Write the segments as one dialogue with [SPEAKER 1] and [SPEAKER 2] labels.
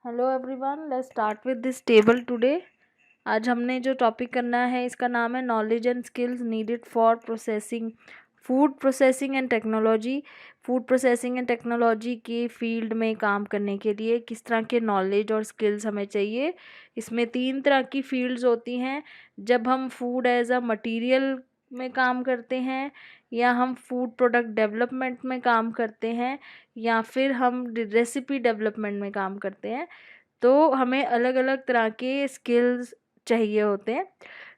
[SPEAKER 1] Hello everyone, let's start with this table today. आज हमने जो टॉपिक करना है इसका नाम है knowledge and skills needed for processing food processing and technology. Food processing and technology के फील्ड में काम करने के लिए किस तरह के नॉलेज और स्किल्स हमें चाहिए। इसमें 3 तरह की फील्ड्स होती हैं। जब हम फूड एज अ मटेरियल में काम करते हैं, या हम फूड प्रोडक्ट डेवलपमेंट में काम करते हैं, या फिर हम रेसिपी डेवलपमेंट में काम करते हैं, तो हमें अलग अलग तरह के स्किल्स चाहिए होते हैं।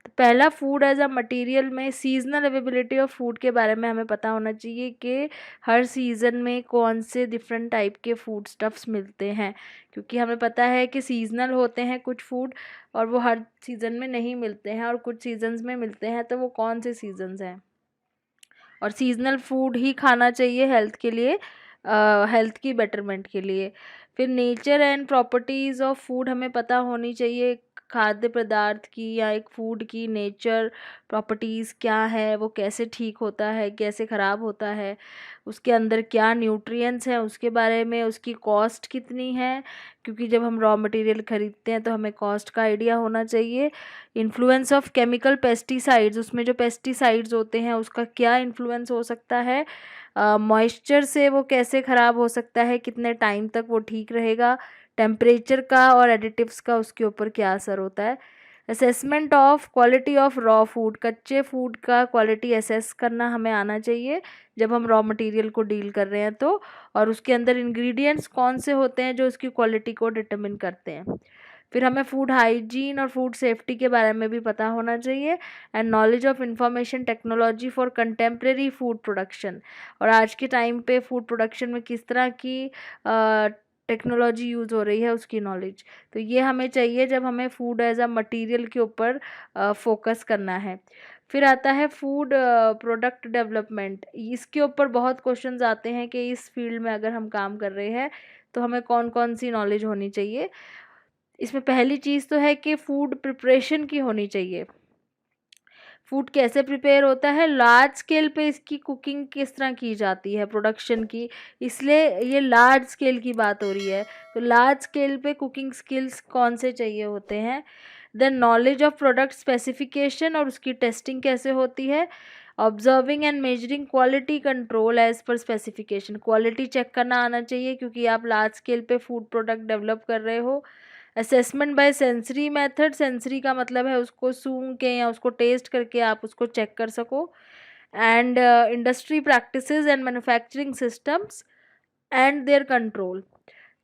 [SPEAKER 1] तो पहला, फूड एज अ मटेरियल में सीजनल अवेलेबिलिटी ऑफ फूड के बारे में हमें पता होना चाहिए कि हर सीज़न में कौन से डिफरेंट टाइप के फूड स्टफ्स मिलते हैं, क्योंकि हमें पता है कि सीजनल होते हैं कुछ फूड और वो हर सीज़न में नहीं मिलते हैं, और कुछ सीजन्स में मिलते हैं। तो वो कौन से सीजन्स हैं, और सीजनल फूड ही खाना चाहिए हेल्थ के लिए, हेल्थ की बेटरमेंट के लिए। फिर nature and properties of food हमें पता होनी चाहिए। खाद्य पदार्थ की या एक फूड की नेचर प्रॉपर्टीज़ क्या है, वो कैसे ठीक होता है, कैसे ख़राब होता है, उसके अंदर क्या न्यूट्रिएंट्स हैं उसके बारे में, उसकी कॉस्ट कितनी है, क्योंकि जब हम रॉ मटेरियल ख़रीदते हैं तो हमें कॉस्ट का आइडिया होना चाहिए। इन्फ्लुएंस ऑफ केमिकल पेस्टिसाइड्स, उसमें जो पेस्टिसाइड्स होते हैं उसका क्या इन्फ्लुएंस हो सकता है, मॉइस्चर से वो कैसे ख़राब हो सकता है, कितने टाइम तक वो ठीक रहेगा, टेम्परेचर का और एडिटिव्स का उसके ऊपर क्या असर होता है। Assessment of quality of raw food, कच्चे फूड का क्वालिटी असेस करना हमें आना चाहिए जब हम रॉ मटेरियल को डील कर रहे हैं तो, और उसके अंदर इंग्रेडिएंट्स कौन से होते हैं जो उसकी क्वालिटी को डिटरमिन करते हैं। फिर हमें फूड हाइजीन और फूड सेफ्टी के बारे में भी पता होना चाहिए, and knowledge of information technology for contemporary food production, और आज के टाइम पे फूड प्रोडक्शन में किस तरह की टेक्नोलॉजी यूज़ हो रही है उसकी नॉलेज। तो ये हमें चाहिए जब हमें फूड एज अ मटेरियल के ऊपर फोकस करना है। फिर आता है फूड प्रोडक्ट डेवलपमेंट। इसके ऊपर बहुत क्वेश्चंस आते हैं कि इस फील्ड में अगर हम काम कर रहे हैं तो हमें कौन कौन सी नॉलेज होनी चाहिए। इसमें पहली चीज़ तो है कि फूड प्रिपरेशन की होनी चाहिए। फूड कैसे प्रिपेयर होता है, लार्ज स्केल पे इसकी कुकिंग किस तरह की जाती है, प्रोडक्शन की, इसलिए ये लार्ज स्केल की बात हो रही है। तो लार्ज स्केल पे कुकिंग स्किल्स कौन से चाहिए होते हैं। Then knowledge of product specification, और उसकी टेस्टिंग कैसे होती है। Observing and measuring quality control as per specification, quality check करना आना चाहिए क्योंकि आप लार्ज स्केल पे फूड प्रोडक्ट डेवलप कर रहे हो। Assessment by sensory method, sensory का मतलब है उसको सूंघ के या उसको टेस्ट करके आप उसको चेक कर सको। And industry practices and manufacturing systems and their control,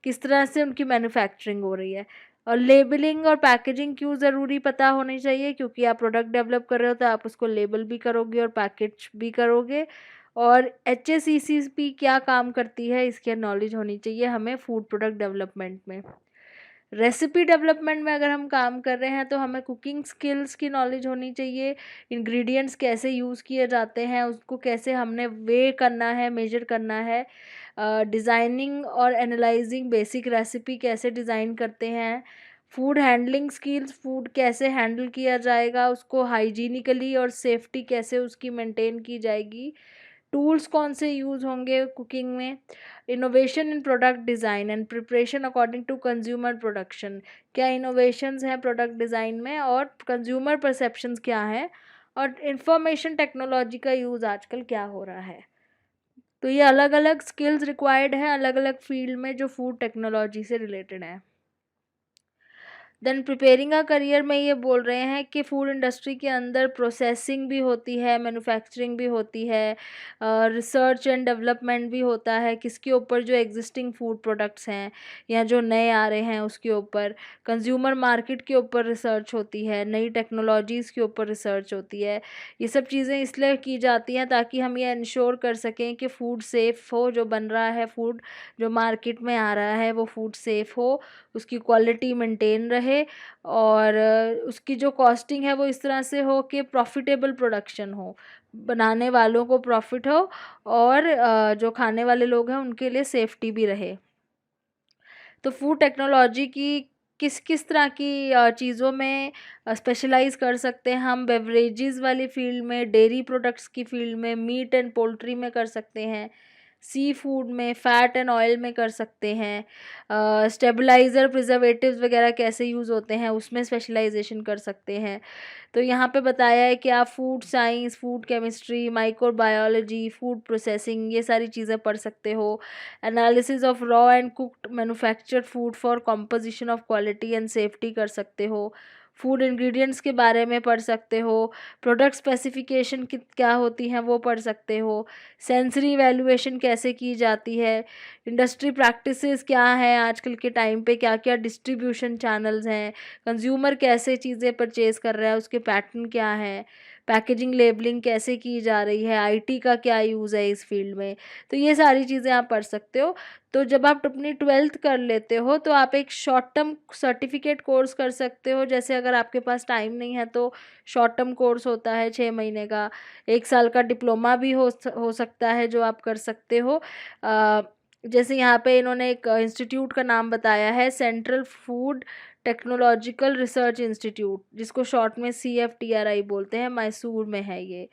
[SPEAKER 1] किस तरह से उनकी मैन्युफैक्चरिंग हो रही है। और लेबलिंग और पैकेजिंग क्यों ज़रूरी पता होनी चाहिए, क्योंकि आप प्रोडक्ट डेवलप कर रहे हो तो आप उसको लेबल भी करोगे और पैकेज भी करोगे। और HACCP क्या काम करती है इसकी नॉलेज होनी चाहिए हमें फूड प्रोडक्ट डेवलपमेंट में। रेसिपी डेवलपमेंट में अगर हम काम कर रहे हैं तो हमें कुकिंग स्किल्स की नॉलेज होनी चाहिए। इंग्रेडिएंट्स कैसे यूज़ किए जाते हैं, उसको कैसे हमने वे करना है, मेजर करना है। डिज़ाइनिंग और एनालाइजिंग बेसिक रेसिपी कैसे डिज़ाइन करते हैं। फूड हैंडलिंग स्किल्स, फूड कैसे हैंडल किया जाएगा, उसको हाइजीनिकली और सेफ्टी कैसे उसकी मेंटेन की जाएगी। टूल्स कौन से यूज़ होंगे कुकिंग में। Innovation in product design and preparation according to consumer production, क्या इनोवेशंस हैं प्रोडक्ट डिज़ाइन में और कंज्यूमर परसेप्शंस क्या हैं, और इंफॉर्मेशन टेक्नोलॉजी का यूज़ आजकल क्या हो रहा है। तो ये अलग अलग स्किल्स रिक्वायर्ड हैं अलग अलग फील्ड में जो फूड टेक्नोलॉजी से रिलेटेड है। देन प्रिपेयरिंग अ करियर में ये बोल रहे हैं कि फूड इंडस्ट्री के अंदर प्रोसेसिंग भी होती है, मैन्युफैक्चरिंग भी होती है, रिसर्च एंड डेवलपमेंट भी होता है, किसके ऊपर, जो एग्जिस्टिंग फूड प्रोडक्ट्स हैं या जो नए आ रहे हैं उसके ऊपर। कंज्यूमर मार्केट के ऊपर रिसर्च होती है, नई टेक्नोलॉजीज़ के ऊपर रिसर्च होती है। ये सब चीज़ें इसलिए की जाती हैं ताकि हम ये इंश्योर कर सकें कि फ़ूड सेफ़ हो, जो बन रहा है फूड, जो मार्केट में आ रहा है वो फूड सेफ़ हो, उसकी क्वालिटी मेंटेन रहे, और उसकी जो कॉस्टिंग है वो इस तरह से हो कि प्रॉफिटेबल प्रोडक्शन हो, बनाने वालों को प्रॉफिट हो, और जो खाने वाले लोग हैं उनके लिए सेफ्टी भी रहे। तो फूड टेक्नोलॉजी की किस किस तरह की चीज़ों में स्पेशलाइज कर सकते हैं हम। बेवरेजेस वाली फील्ड में, डेयरी प्रोडक्ट्स की फील्ड में, मीट एंड पोल्ट्री में कर सकते हैं, सी फूड में, फैट एंड ऑयल में कर सकते हैं, स्टेबलाइज़र प्रिजर्वेटिव्स वगैरह कैसे यूज़ होते हैं उसमें स्पेशलाइजेशन कर सकते हैं। तो यहाँ पे बताया है कि आप food science, food chemistry, microbiology, food processing ये सारी चीज़ें पढ़ सकते हो। Analysis of raw and cooked manufactured food for composition of quality and safety कर सकते हो। फूड इंग्रेडिएंट्स के बारे में पढ़ सकते हो। प्रोडक्ट स्पेसिफिकेशन क्या होती हैं वो पढ़ सकते हो। सेंसरी इवैल्यूएशन कैसे की जाती है। इंडस्ट्री प्रैक्टिसेस क्या है आजकल के टाइम पे, क्या क्या डिस्ट्रीब्यूशन चैनल्स हैं, कंज्यूमर कैसे चीज़ें परचेज़ कर रहा है उसके पैटर्न क्या है, पैकेजिंग लेबलिंग कैसे की जा रही है, आईटी का क्या यूज़ है इस फील्ड में। तो ये सारी चीज़ें आप पढ़ सकते हो। तो जब आप अपनी 12th कर लेते हो तो आप एक शॉर्ट टर्म सर्टिफिकेट कोर्स कर सकते हो। जैसे अगर आपके पास टाइम नहीं है तो शॉर्ट टर्म कोर्स होता है 6 महीने का, 1 साल का डिप्लोमा भी हो सकता है जो आप कर सकते हो। जैसे यहाँ पे इन्होंने एक इंस्टीट्यूट का नाम बताया है, central food technological research institute, जिसको शॉर्ट में CFTRI बोलते हैं, मैसूर में है ये।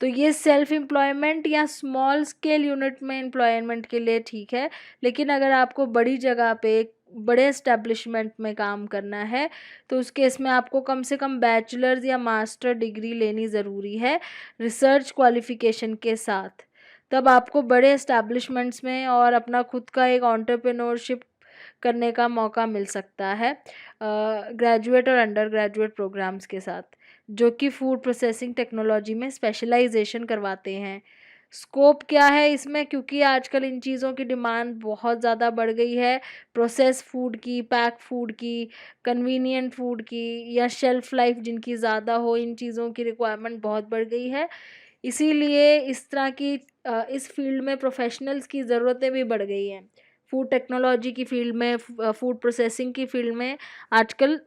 [SPEAKER 1] तो ये सेल्फ एम्प्लॉयमेंट या स्मॉल स्केल यूनिट में एम्प्लॉयमेंट के लिए ठीक है, लेकिन अगर आपको बड़ी जगह पे बड़े एस्टेब्लिशमेंट में काम करना है तो उस केस में आपको कम से कम बैचलर्स या मास्टर डिग्री लेनी ज़रूरी है रिसर्च क्वालिफिकेशन के साथ। तब आपको बड़े एस्टैब्लिशमेंट्स में और अपना खुद का एक एंटरप्रेन्योरशिप करने का मौका मिल सकता है ग्रेजुएट और अंडर ग्रेजुएट प्रोग्राम्स के साथ, जो कि फूड प्रोसेसिंग टेक्नोलॉजी में स्पेशलाइजेशन करवाते हैं। स्कोप क्या है इसमें, क्योंकि आजकल इन चीज़ों की डिमांड बहुत ज़्यादा बढ़ गई है, प्रोसेस फूड की, पैक फूड की, कन्वीनियंट फूड की, या शेल्फ लाइफ जिनकी ज़्यादा हो, इन चीज़ों की रिक्वायरमेंट बहुत बढ़ गई है। इसीलिए इस तरह की इस फील्ड में प्रोफेशनल्स की ज़रूरतें भी बढ़ गई हैं। फूड टेक्नोलॉजी की फील्ड में, फूड प्रोसेसिंग की फील्ड में आजकल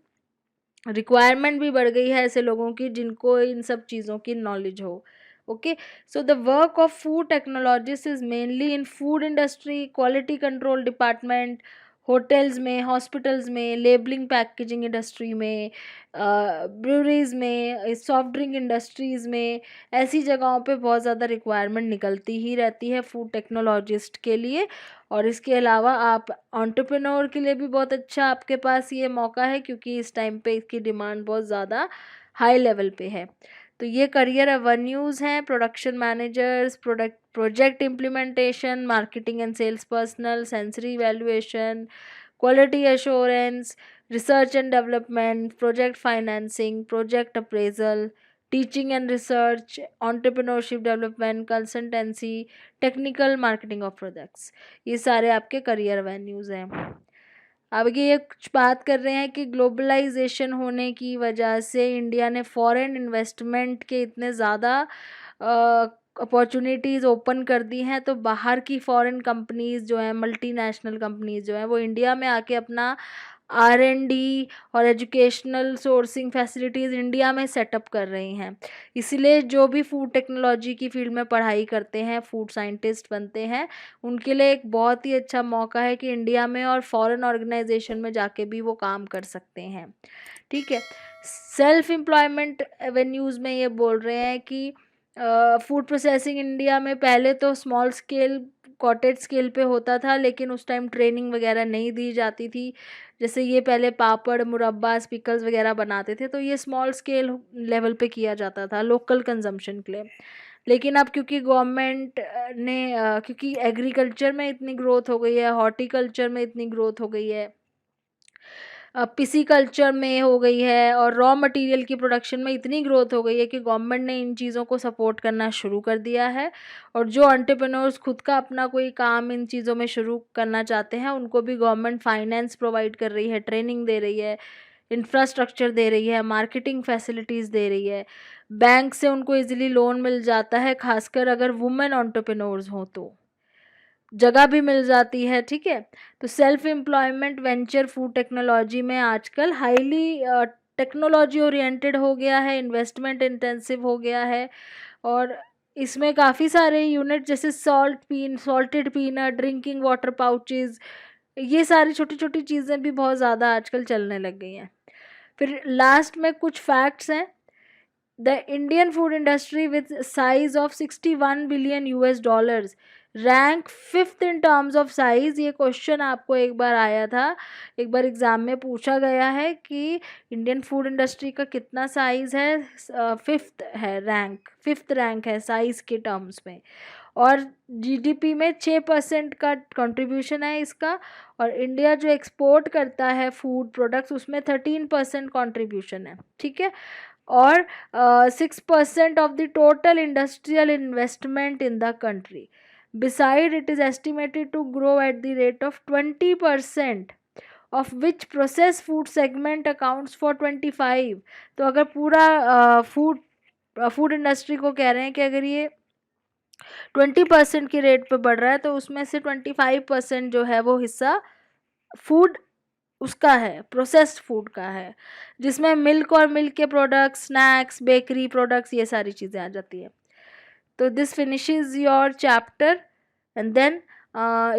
[SPEAKER 1] रिक्वायरमेंट भी बढ़ गई है ऐसे लोगों की जिनको इन सब चीज़ों की नॉलेज हो। Okay, so the work of food technologist is mainly in food industry, quality control department, hotels में, हॉस्पिटल्स में, लेबलिंग पैकेजिंग इंडस्ट्री में, ब्रूरीज में, सॉफ्ट ड्रिंक इंडस्ट्रीज़ में, ऐसी जगहों पे बहुत ज़्यादा रिक्वायरमेंट निकलती ही रहती है फूड टेक्नोलॉजिस्ट के लिए। और इसके अलावा आप एंटरप्रेन्योर के लिए भी बहुत अच्छा आपके पास ये मौका है, क्योंकि इस टाइम पे इसकी डिमांड बहुत ज़्यादा हाई लेवल पे है। तो ये करियर एवेन्यूज़ हैं: production managers, project implementation, marketing and sales personal, sensory evaluation, quality assurance, research and development, project financing, project appraisal, teaching and research, entrepreneurship development, consultancy, technical marketing of products. ये सारे आपके career avenues हैं। अब ये कुछ बात कर रहे हैं कि ग्लोबलाइजेशन होने की वजह से इंडिया ने फॉरेन इन्वेस्टमेंट के इतने ज़्यादा अपॉर्चुनिटीज़ ओपन कर दी हैं, तो बाहर की फॉरेन कंपनीज़ जो हैं, मल्टीनेशनल कंपनीज़ जो हैं, वो इंडिया में आके अपना R&D और एजुकेशनल सोर्सिंग फैसिलिटीज़ इंडिया में सेटअप कर रही हैं। इसीलिए जो भी फूड टेक्नोलॉजी की फील्ड में पढ़ाई करते हैं, फूड साइंटिस्ट बनते हैं, उनके लिए एक बहुत ही अच्छा मौका है कि इंडिया में और फॉरेन ऑर्गेनाइजेशन में जाके भी वो काम कर सकते हैं। ठीक है, सेल्फ एम्प्लॉयमेंट एवेन्यूज़ में ये बोल रहे हैं कि फूड प्रोसेसिंग इंडिया में पहले तो स्मॉल स्केल, कॉटेज स्केल पे होता था, लेकिन उस टाइम ट्रेनिंग वगैरह नहीं दी जाती थी। जैसे ये पहले पापड़, मुरब्बा, पिकल्स वगैरह बनाते थे, तो ये स्मॉल स्केल लेवल पे किया जाता था लोकल कंजम्पशन के लिए। लेकिन अब क्योंकि गवर्नमेंट ने क्योंकि एग्रीकल्चर में इतनी ग्रोथ हो गई है, हॉर्टिकल्चर में इतनी ग्रोथ हो गई है, पिसीकल्चर में हो गई है, और रॉ मटेरियल की प्रोडक्शन में इतनी ग्रोथ हो गई है कि गवर्नमेंट ने इन चीज़ों को सपोर्ट करना शुरू कर दिया है। और जो एंटरप्रेन्योर्स खुद का अपना कोई काम इन चीज़ों में शुरू करना चाहते हैं, उनको भी गवर्नमेंट फाइनेंस प्रोवाइड कर रही है, ट्रेनिंग दे रही है, इंफ्रास्ट्रक्चर दे रही है, मार्केटिंग फैसिलिटीज़ दे रही है, बैंक से उनको इजीली लोन मिल जाता है, खासकर अगर वुमेन एंटरप्रेन्योर्स हों तो जगह भी मिल जाती है। ठीक है, तो self employment venture food technology में आजकल हाईली टेक्नोलॉजी ओरिएंटेड हो गया है, इन्वेस्टमेंट इंटेंसिव हो गया है, और इसमें काफ़ी सारे यूनिट जैसे salted peanut, drinking water pouches, ये सारी छोटी छोटी चीज़ें भी बहुत ज़्यादा आजकल चलने लग गई हैं। फिर लास्ट में कुछ फैक्ट्स हैं। The Indian food industry with size of $61 billion rank 5th in terms of size. ये क्वेश्चन आपको एक बार आया था, एक बार एग्जाम में पूछा गया है कि इंडियन फूड इंडस्ट्री का कितना साइज है। 5th है रैंक, 5th रैंक है साइज के टर्म्स में। और जीडीपी में 6% का कंट्रीब्यूशन है इसका। और इंडिया जो एक्सपोर्ट करता है फूड प्रोडक्ट्स उसमें 13% कंट्रीब्यूशन है, ठीक है। और 6% of the total industrial investment in the country. Beside, it is estimated to grow at the rate of 20%, of which processed food segment accounts for 25। तो अगर पूरा फूड इंडस्ट्री को कह रहे हैं कि अगर ये 20% की रेट पे बढ़ रहा है तो उसमें से 25% जो है वो हिस्सा फूड उसका है, प्रोसेस्ड फूड का है, जिसमें मिल्क और मिल्क के प्रोडक्ट्स, स्नैक्स, बेकरी प्रोडक्ट्स, ये सारी चीज़ें आ जाती है। तो this finishes your chapter and then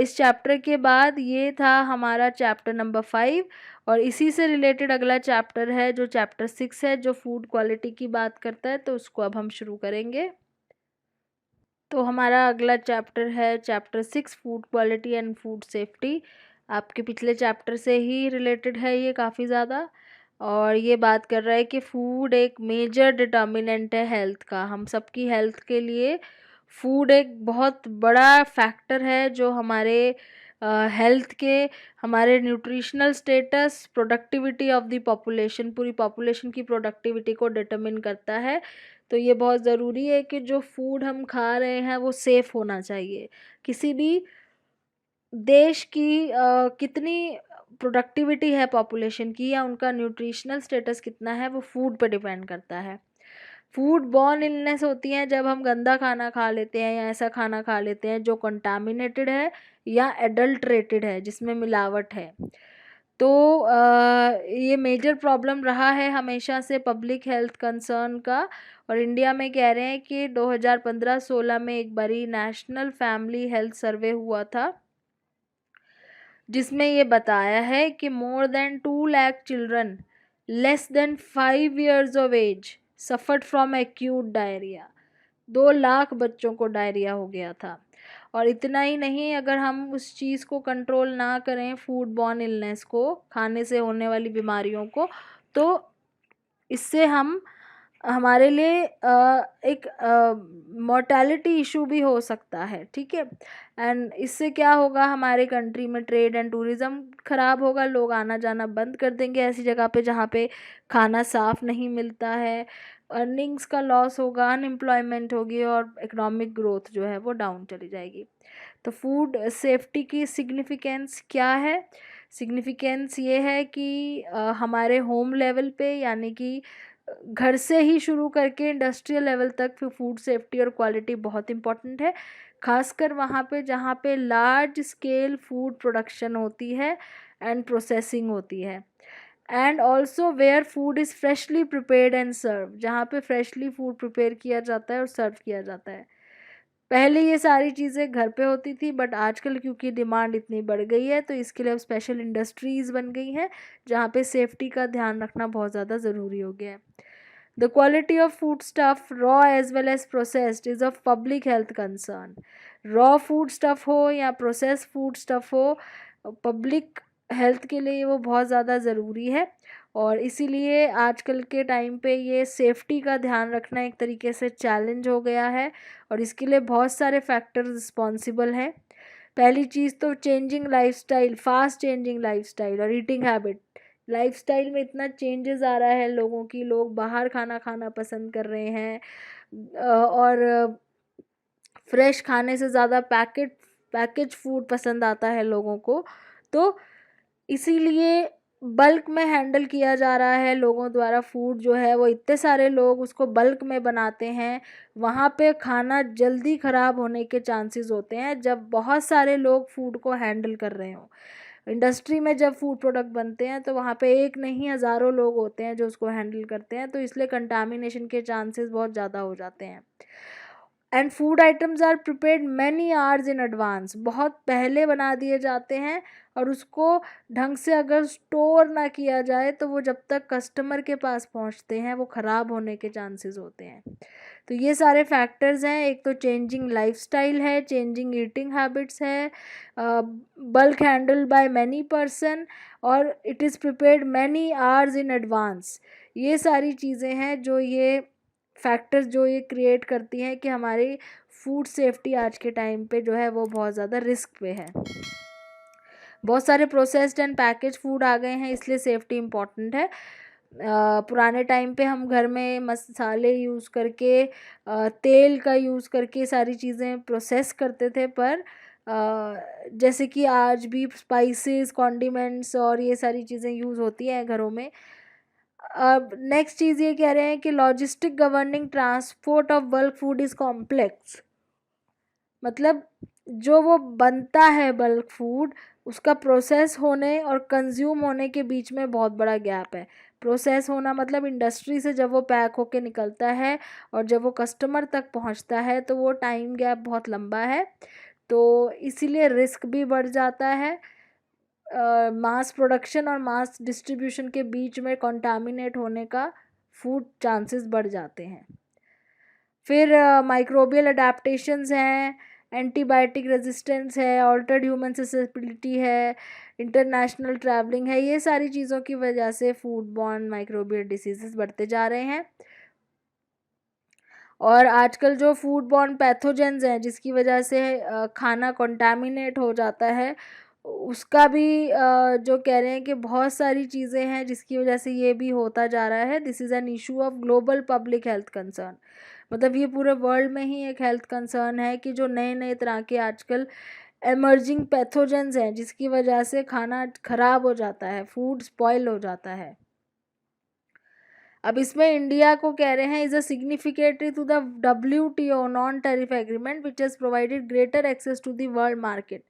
[SPEAKER 1] इस चैप्टर के बाद ये था हमारा चैप्टर नंबर 5। और इसी से रिलेटेड अगला चैप्टर है जो चैप्टर 6 है, जो फूड क्वालिटी की बात करता है। तो उसको अब हम शुरू करेंगे। तो हमारा अगला चैप्टर है chapter 6, food quality and food safety. आपके पिछले चैप्टर से ही रिलेटेड है ये काफ़ी ज़्यादा। और ये बात कर रहा है कि फूड एक मेजर डिटर्मिनेंट है हेल्थ का। हम सबकी हेल्थ के लिए फूड एक बहुत बड़ा फैक्टर है जो हमारे हेल्थ के, हमारे nutritional status, productivity of the population, पूरी पॉपुलेशन की प्रोडक्टिविटी को डिटरमिन करता है। तो ये बहुत ज़रूरी है कि जो फूड हम खा रहे हैं वो सेफ़ होना चाहिए। किसी भी देश की कितनी प्रोडक्टिविटी है पॉपुलेशन की या उनका न्यूट्रिशनल स्टेटस कितना है, वो फूड पर डिपेंड करता है। फूड बॉर्न इलनेस होती हैं जब हम गंदा खाना खा लेते हैं या ऐसा खाना खा लेते हैं जो कंटामिनेटेड है या एडल्ट्रेटेड है, जिसमें मिलावट है। तो ये मेजर प्रॉब्लम रहा है हमेशा से पब्लिक हेल्थ कंसर्न का। और इंडिया में कह रहे हैं कि 2015-16 में एक बारी नेशनल फैमिली हेल्थ सर्वे हुआ था, जिसमें ये बताया है कि more than 2 lakh children less than 5 years of age suffered from acute diarrhoea. 2 lakh बच्चों को डायरिया हो गया था। और इतना ही नहीं, अगर हम उस चीज़ को कंट्रोल ना करें, फूड बॉर्न इलनेस को, खाने से होने वाली बीमारियों को, तो इससे हम हमारे लिए एक मोर्टेलिटी इशू भी हो सकता है, ठीक है। एंड इससे क्या होगा, हमारे कंट्री में ट्रेड एंड टूरिज़्म ख़राब होगा। लोग आना जाना बंद कर देंगे ऐसी जगह पे जहाँ पे खाना साफ़ नहीं मिलता है। अर्निंग्स का लॉस होगा, अनएम्प्लॉयमेंट होगी और इकोनॉमिक ग्रोथ जो है वो डाउन चली जाएगी। तो फूड सेफ्टी की सिग्निफिकेंस क्या है? सिग्निफिकेंस ये है कि हमारे होम लेवल पे, यानी कि घर से ही शुरू करके इंडस्ट्रियल लेवल तक फूड सेफ्टी और क्वालिटी बहुत इम्पॉर्टेंट है। खासकर वहाँ पे जहाँ पे लार्ज स्केल फूड प्रोडक्शन होती है एंड प्रोसेसिंग होती है। And also where food is freshly prepared and serve, जहाँ पे फ्रेशली फूड प्रिपेयर किया जाता है और सर्व किया जाता है। पहले ये सारी चीज़ें घर पे होती थी, बट आजकल क्योंकि डिमांड इतनी बढ़ गई है तो इसके लिए अब स्पेशल इंडस्ट्रीज़ बन गई हैं जहाँ पे सेफ्टी का ध्यान रखना बहुत ज़्यादा ज़रूरी हो गया है। The quality of food stuff raw as well as processed is of public health concern. Raw food stuff हो या प्रोसेस फूड स्टफ हो, पब्लिक हेल्थ के लिए वो बहुत ज़्यादा ज़रूरी है। और इसीलिए आजकल के टाइम पे ये सेफ्टी का ध्यान रखना एक तरीके से चैलेंज हो गया है। और इसके लिए बहुत सारे फैक्टर्स रिस्पॉन्सिबल हैं। पहली चीज़ तो changing lifestyle, fast changing lifestyle और ईटिंग हैबिट। लाइफस्टाइल में इतना चेंजेस आ रहा है लोगों की, लोग बाहर खाना खाना पसंद कर रहे हैं और फ्रेश खाने से ज़्यादा पैकेज फूड पसंद आता है लोगों को। तो इसीलिए बल्क में हैंडल किया जा रहा है लोगों द्वारा फूड जो है वो, इतने सारे लोग उसको बल्क में बनाते हैं। वहाँ पे खाना जल्दी ख़राब होने के चांसेस होते हैं जब बहुत सारे लोग फूड को हैंडल कर रहे हों। इंडस्ट्री में जब फूड प्रोडक्ट बनते हैं तो वहाँ पे एक नहीं हज़ारों लोग होते हैं जो उसको हैंडल करते हैं, तो इसलिए कंटामिनेशन के चांसेस बहुत ज़्यादा हो जाते हैं। And food items are prepared many hours in advance, बहुत पहले बना दिए जाते हैं और उसको ढंग से अगर स्टोर ना किया जाए तो वो जब तक कस्टमर के पास पहुंचते हैं वो ख़राब होने के चांसेस होते हैं। तो ये सारे फैक्टर्स हैं, एक तो चेंजिंग लाइफस्टाइल है, चेंजिंग ईटिंग हैबिट्स है, bulk handle by many person, और it is prepared many hours in advance. ये सारी चीज़ें हैं जो ये फैक्टर्स जो ये क्रिएट करती हैं कि हमारी फूड सेफ्टी आज के टाइम पे जो है वो बहुत ज़्यादा रिस्क पे है। बहुत सारे प्रोसेस्ड एंड पैकेज फूड आ गए हैं, इसलिए सेफ्टी इम्पॉर्टेंट है। पुराने टाइम पे हम घर में मसाले यूज़ करके, तेल का यूज़ करके सारी चीज़ें प्रोसेस करते थे, पर जैसे कि आज भी स्पाइसेस, कॉन्डिमेंट्स और ये सारी चीज़ें यूज़ होती हैं घरों में। अब नेक्स्ट चीज़ ये कह रहे हैं कि logistic governing transport of bulk food is complex. मतलब जो वो बनता है बल्क फूड, उसका प्रोसेस होने और कंज्यूम होने के बीच में बहुत बड़ा गैप है। प्रोसेस होना मतलब इंडस्ट्री से जब वो पैक होके निकलता है और जब वो कस्टमर तक पहुंचता है तो वो टाइम गैप बहुत लंबा है, तो इसीलिए रिस्क भी बढ़ जाता है। मास प्रोडक्शन और मास डिस्ट्रीब्यूशन के बीच में कंटामिनेट होने का फूड चांसेस बढ़ जाते हैं। फिर माइक्रोबियल अडेप्टेशंस हैं, एंटीबायोटिक रेजिस्टेंस है, ऑल्टर्ड ह्यूमन ससेसिबिलिटी है, इंटरनेशनल ट्रैवलिंग है, ये सारी चीज़ों की वजह से फूड बॉर्न माइक्रोबियल डिसीजेस बढ़ते जा रहे हैं। और आजकल जो फूड बॉर्न पैथोजेंस हैं जिसकी वजह से खाना कंटामिनेट हो जाता है, उसका भी जो कह रहे हैं कि बहुत सारी चीज़ें हैं जिसकी वजह से ये भी होता जा रहा है। This is an issue of global public health concern. मतलब ये पूरे वर्ल्ड में ही एक हेल्थ कंसर्न है कि जो नए नए तरह के आजकल एमर्जिंग पैथोजेंस हैं जिसकी वजह से खाना ख़राब हो जाता है, फूड स्पॉइल हो जाता है। अब इसमें इंडिया को कह रहे हैं is a significatory to the WTO non tariff agreement which has provided greater access to the world market.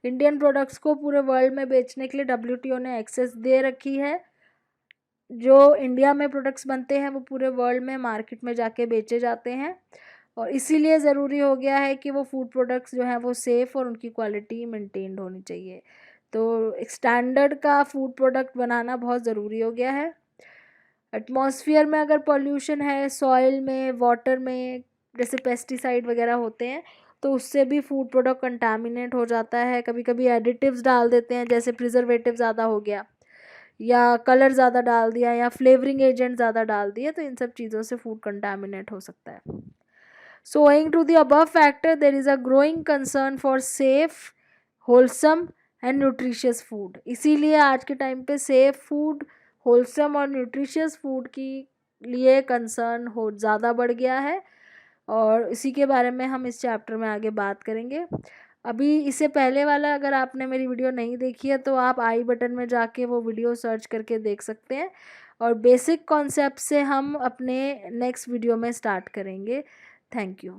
[SPEAKER 1] Indian products को पूरे वर्ल्ड में बेचने के लिए WTO ने एक्सेस दे रखी है। जो इंडिया में प्रोडक्ट्स बनते हैं वो पूरे वर्ल्ड में मार्केट में जाके बेचे जाते हैं, और इसीलिए ज़रूरी हो गया है कि वो फूड प्रोडक्ट्स जो हैं वो सेफ़ और उनकी क्वालिटी मेंटेन्ड होनी चाहिए। तो एक स्टैंडर्ड का फूड प्रोडक्ट बनाना बहुत ज़रूरी हो गया है। एटमॉस्फेयर में अगर पॉल्यूशन है, सॉइल में, वाटर में, जैसे पेस्टिसाइड वगैरह होते हैं, तो उससे भी फूड प्रोडक्ट कंटामिनेट हो जाता है। कभी कभी एडिटिव्स डाल देते हैं, जैसे प्रिजर्वेटिव ज़्यादा हो गया या कलर ज़्यादा डाल दिया या फ्लेवरिंग एजेंट ज़्यादा डाल दिए, तो इन सब चीज़ों से फूड कंटामिनेट हो सकता है। So owing to the above factor there is a growing concern for safe, wholesome and nutritious food. इसीलिए आज के टाइम पे सेफ फूड, होलसम और न्यूट्रिशियस फूड की लिए कंसर्न हो ज़्यादा बढ़ गया है, और इसी के बारे में हम इस चैप्टर में आगे बात करेंगे। अभी इससे पहले वाला अगर आपने मेरी वीडियो नहीं देखी है तो आप आई बटन में जाके वो वीडियो सर्च करके देख सकते हैं, और बेसिक कॉन्सेप्ट से हम अपने नेक्स्ट वीडियो में स्टार्ट करेंगे। Thank you.